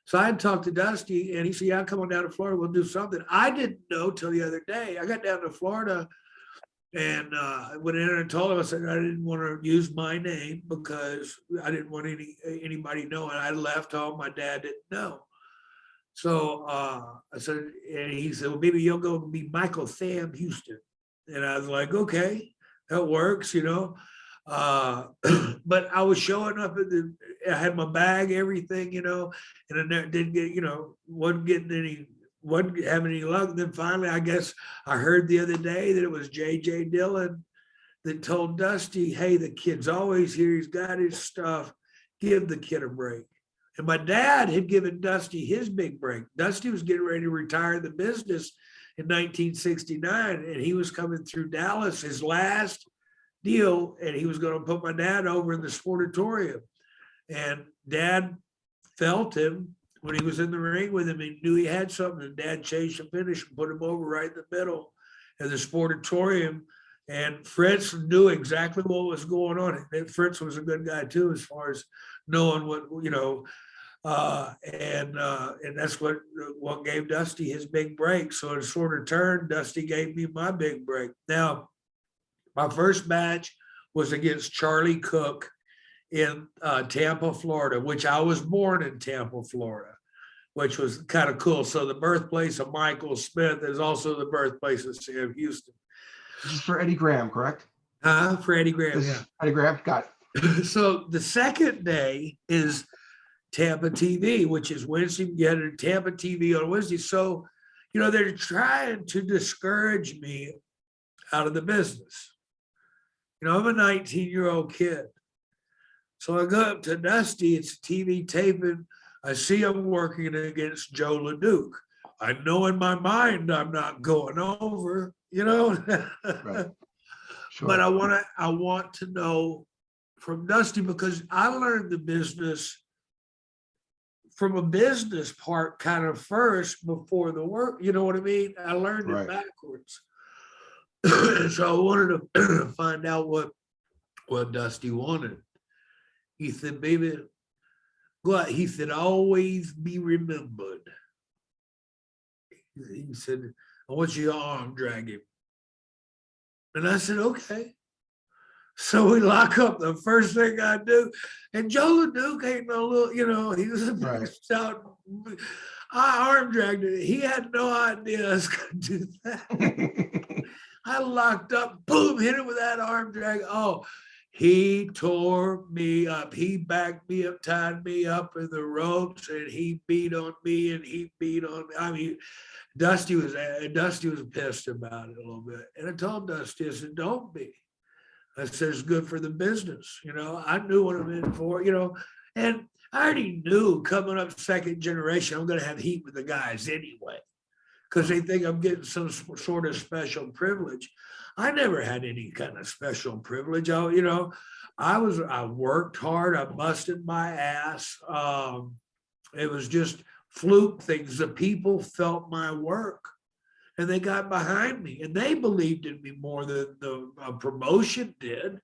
so I had talked to Dusty, and he said, "Yeah, come on down to Florida. We'll do something." I didn't know till the other day. I got down to Florida, and I went in and told him, I said I didn't want to use my name because I didn't want anybody knowing. I left home. My dad didn't know. So I said, and he said, "Well, maybe you'll go be Michael Tham Houston." And I was like, "Okay, that works, you know." Uh, but I was showing up at I had my bag, everything, you know, and I didn't get, you know, wasn't having any luck. And then finally, I guess I heard the other day that it was J.J. Dillon that told Dusty, "Hey, the kid's always here. He's got his stuff. Give the kid a break." And my dad had given Dusty his big break. Dusty was getting ready to retire the business in 1969, and he was coming through Dallas, his last deal, and he was going to put my dad over in the sportatorium. And Dad felt him when he was in the ring with him. He knew he had something, and Dad changed the finish and put him over right in the middle of the sportatorium. And Fritz knew exactly what was going on. And Fritz was a good guy too, as far as knowing what, you know, and that's what gave Dusty his big break. So it sort of turned. Dusty gave me my big break. Now, my first match was against Charlie Cook in Tampa, Florida, which I was born in Tampa, Florida, which was kind of cool. So the birthplace of Michael Smith is also the birthplace of Sam Houston. This is for Eddie Graham, correct? For Eddie Graham, yeah. Eddie Graham, got it. So the second day is Tampa TV, which is Wednesday. You had Tampa TV on Wednesday. So, you know, they're trying to discourage me out of the business. You know, I'm a 19-year-old kid. So I go up to Dusty, it's a TV taping. I see him working against Joe LeDuc. I know in my mind I'm not going over, you know. Right. Sure. But I want to know from Dusty, because I learned the business from a business part kind of first before the work. You know what I mean? I learned it backwards. So I wanted to find out what Dusty wanted. He said, "Baby, go out." He said, "Always be remembered." He said, "I want you to arm drag him." And I said, "Okay." So we lock up. The first thing I do, and Joe LeDuc ain't no little, you know, he was a big stout. I arm dragged it. He had no idea I was going to do that. I locked up, boom, hit him with that arm drag. Oh, he tore me up. He backed me up, tied me up in the ropes, and he beat on me, and he beat on me. I mean, Dusty was pissed about it a little bit. And I told Dusty, I said, "Don't be." I said, "It's good for the business." You know, I knew what I'm in for, you know, and I already knew coming up second generation, I'm going to have heat with the guys anyway, because they think I'm getting some sort of special privilege. I never had any kind of special privilege. You know, I worked hard. I busted my ass. It was just fluke things. The people felt my work, and they got behind me, and they believed in me more than the promotion did.